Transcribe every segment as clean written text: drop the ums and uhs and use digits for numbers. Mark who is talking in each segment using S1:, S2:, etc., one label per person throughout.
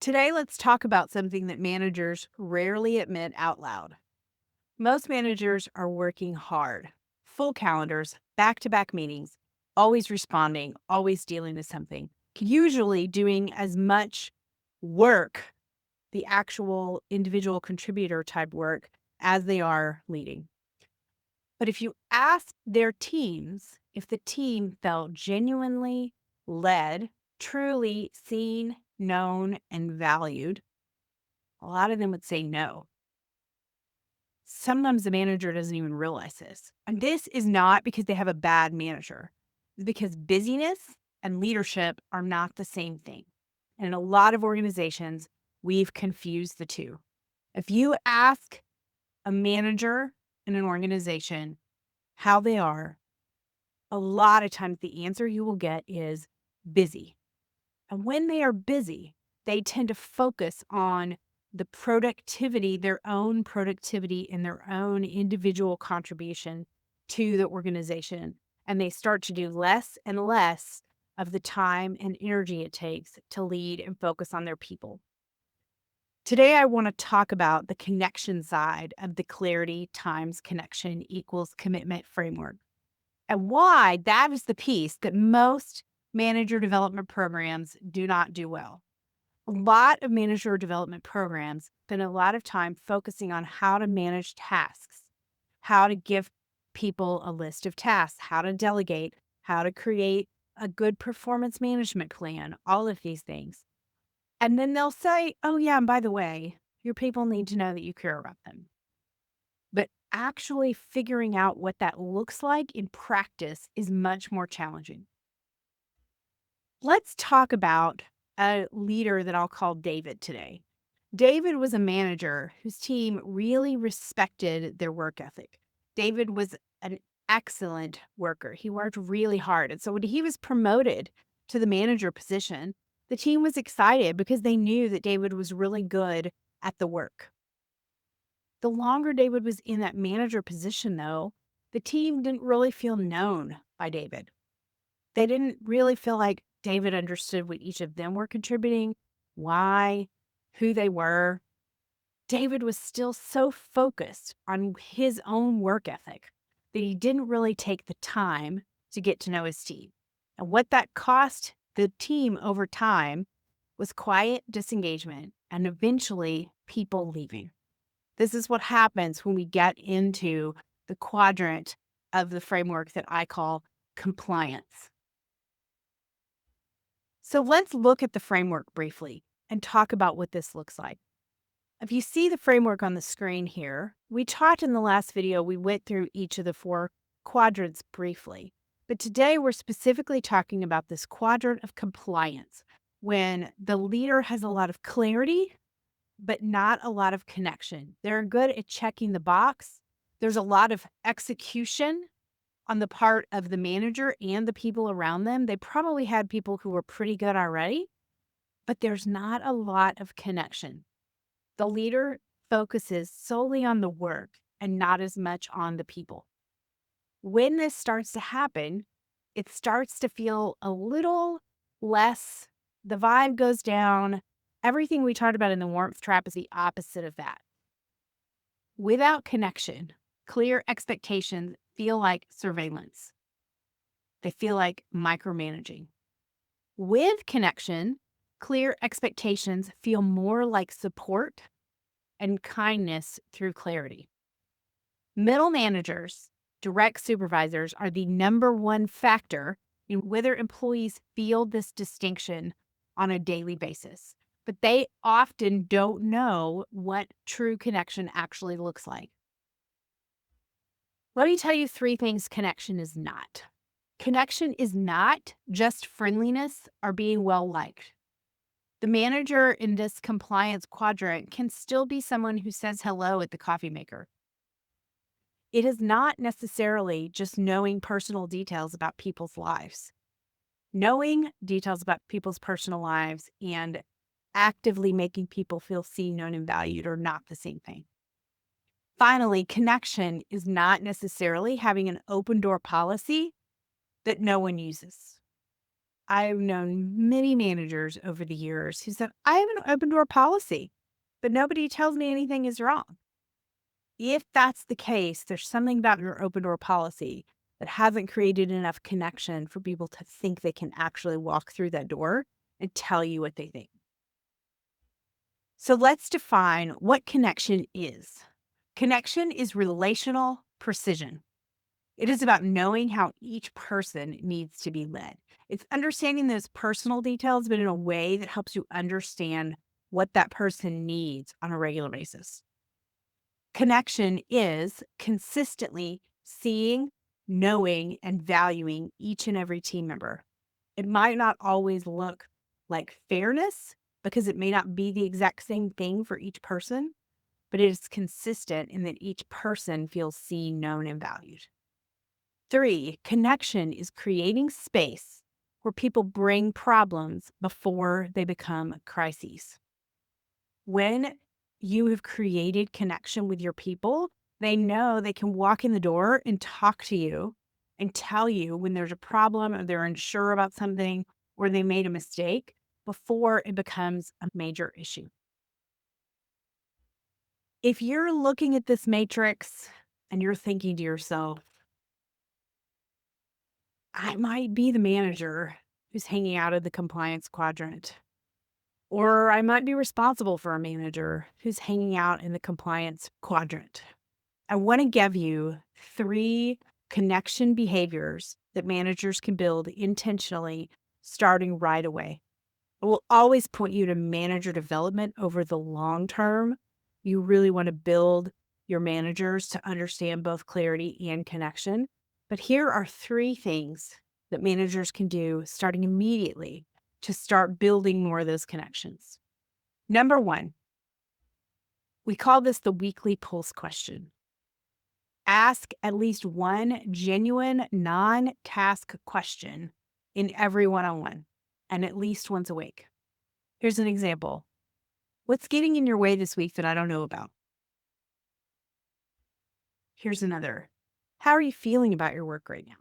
S1: Today, let's talk about something that managers rarely admit out loud. Most managers are working hard, full calendars, back to back meetings, always responding, always dealing with something, usually doing as much work, the actual individual contributor type work, as they are leading. But if you ask their teams if the team felt genuinely led, truly seen, known, and valued, a lot of them would say no. Sometimes the manager doesn't even realize this. And this is not because they have a bad manager. It's because busyness and leadership are not the same thing. And in a lot of organizations, we've confused the two. If you ask a manager in an organization how they are, a lot of times the answer you will get is busy. And when they are busy, they tend to focus on the productivity, their own productivity and their own individual contribution to the organization. And they start to do less and less of the time and energy it takes to lead and focus on their people. Today, I want to talk about the connection side of the clarity times connection equals commitment framework and why that is the piece that most manager development programs do not do well. A lot of manager development programs spend a lot of time focusing on how to manage tasks, how to give people a list of tasks, how to delegate, how to create a good performance management plan, all of these things. And then they'll say, oh, yeah, and by the way, your people need to know that you care about them. But actually figuring out what that looks like in practice is much more challenging. Let's talk about a leader that I'll call David today. David was a manager whose team really respected their work ethic. David was an excellent worker. He worked really hard. And so when he was promoted to the manager position, the team was excited because they knew that David was really good at the work. The longer David was in that manager position, though, the team didn't really feel known by David. They didn't really feel like David understood what each of them were contributing, why, who they were. David was still so focused on his own work ethic that he didn't really take the time to get to know his team. And what that cost the team over time was quiet disengagement and eventually people leaving. This is what happens when we get into the quadrant of the framework that I call compliance. So let's look at the framework briefly and talk about what this looks like. If you see the framework on the screen here, we talked in the last video, we went through each of the four quadrants briefly. But today we're specifically talking about this quadrant of compliance when the leader has a lot of clarity, but not a lot of connection. They're good at checking the box. There's a lot of execution on the part of the manager and the people around them. They probably had people who were pretty good already, but there's not a lot of connection. The leader focuses solely on the work and not as much on the people. When this starts to happen, it starts to feel a little less, the vibe goes down. Everything we talked about in the warmth trap is the opposite of that. Without connection, clear expectations feel like surveillance. They feel like micromanaging. With connection, clear expectations feel more like support and kindness through clarity. Middle managers, direct supervisors are the number one factor in whether employees feel this distinction on a daily basis. But they often don't know what true connection actually looks like. Let me tell you three things connection is not. Connection is not just friendliness or being well liked. The manager in this compliance quadrant can still be someone who says hello at the coffee maker. It is not necessarily just knowing personal details about people's lives. Knowing details about people's personal lives and actively making people feel seen, known, and valued are not the same thing. Finally, connection is not necessarily having an open door policy that no one uses. I've known many managers over the years who said, I have an open door policy, but nobody tells me anything is wrong. If that's the case, there's something about your open door policy that hasn't created enough connection for people to think they can actually walk through that door and tell you what they think. So let's define what connection is. Connection is relational precision. It is about knowing how each person needs to be led. It's understanding those personal details, but in a way that helps you understand what that person needs on a regular basis. Connection is consistently seeing, knowing, and valuing each and every team member. It might not always look like fairness because it may not be the exact same thing for each person, but it is consistent in that each person feels seen, known, and valued. 3, connection is creating space where people bring problems before they become crises. When you have created connection with your people, they know they can walk in the door and talk to you and tell you when there's a problem or they're unsure about something or they made a mistake before it becomes a major issue. If you're looking at this matrix and you're thinking to yourself, I might be the manager who's hanging out of the compliance quadrant, or I might be responsible for a manager who's hanging out in the compliance quadrant. I want to give you 3 connection behaviors that managers can build intentionally starting right away. I will always point you to manager development over the long term. You really want to build your managers to understand both clarity and connection. But here are 3 things that managers can do starting immediately to start building more of those connections. Number 1, we call this the weekly pulse question. Ask at least one genuine non-task question in every one-on-one and at least once a week. Here's an example. What's getting in your way this week that I don't know about? Here's another. How are you feeling about your work right now?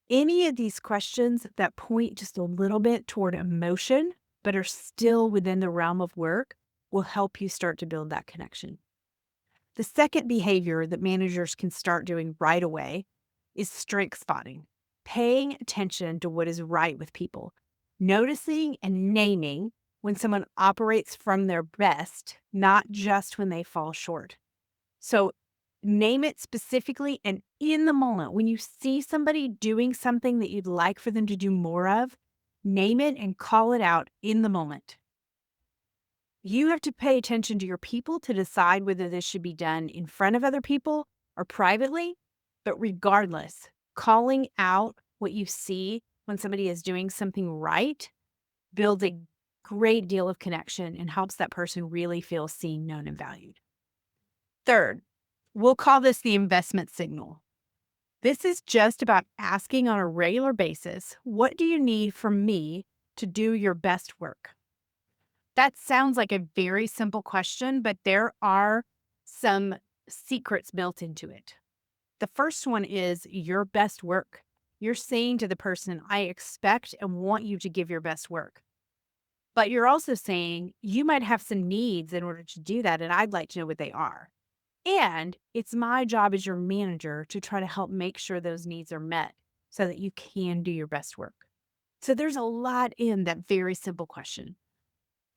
S1: Any of these questions that point just a little bit toward emotion, but are still within the realm of work, will help you start to build that connection. The second behavior that managers can start doing right away is strength spotting, paying attention to what is right with people, noticing and naming when someone operates from their best, not just when they fall short. So name it specifically, and in the moment, when you see somebody doing something that you'd like for them to do more of, name it and call it out in the moment. You have to pay attention to your people to decide whether this should be done in front of other people or privately. But regardless, calling out what you see when somebody is doing something right builds a great deal of connection and helps that person really feel seen, known, and valued. Third, we'll call this the investment signal. This is just about asking on a regular basis, what do you need from me to do your best work? That sounds like a very simple question, but there are some secrets built into it. The first one is your best work. You're saying to the person, I expect and want you to give your best work. But you're also saying you might have some needs in order to do that, and I'd like to know what they are. And it's my job as your manager to try to help make sure those needs are met so that you can do your best work. So there's a lot in that very simple question.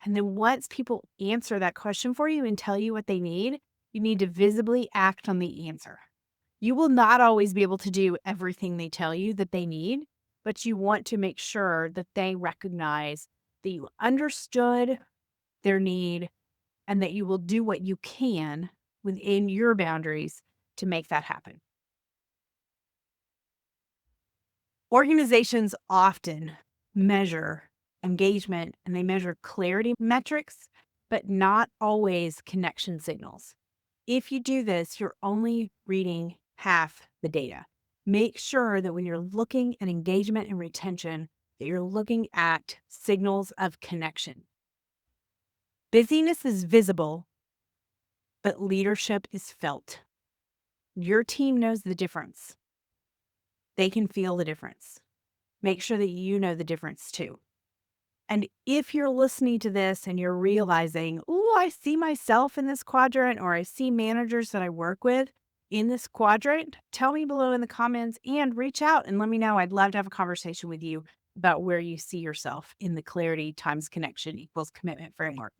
S1: And then once people answer that question for you and tell you what they need, you need to visibly act on the answer. You will not always be able to do everything they tell you that they need, but you want to make sure that they recognize that you understood their need and that you will do what you can within your boundaries to make that happen. Organizations often measure engagement and they measure clarity metrics, but not always connection signals. If you do this, you're only reading half the data. Make sure that when you're looking at engagement and retention, that you're looking at signals of connection. Busyness is visible, but leadership is felt. Your team knows the difference. They can feel the difference. Make sure that you know the difference too. And if you're listening to this and you're realizing, oh, I see myself in this quadrant, or I see managers that I work with in this quadrant, tell me below in the comments and reach out and let me know. I'd love to have a conversation with you about where you see yourself in the clarity times connection equals commitment framework.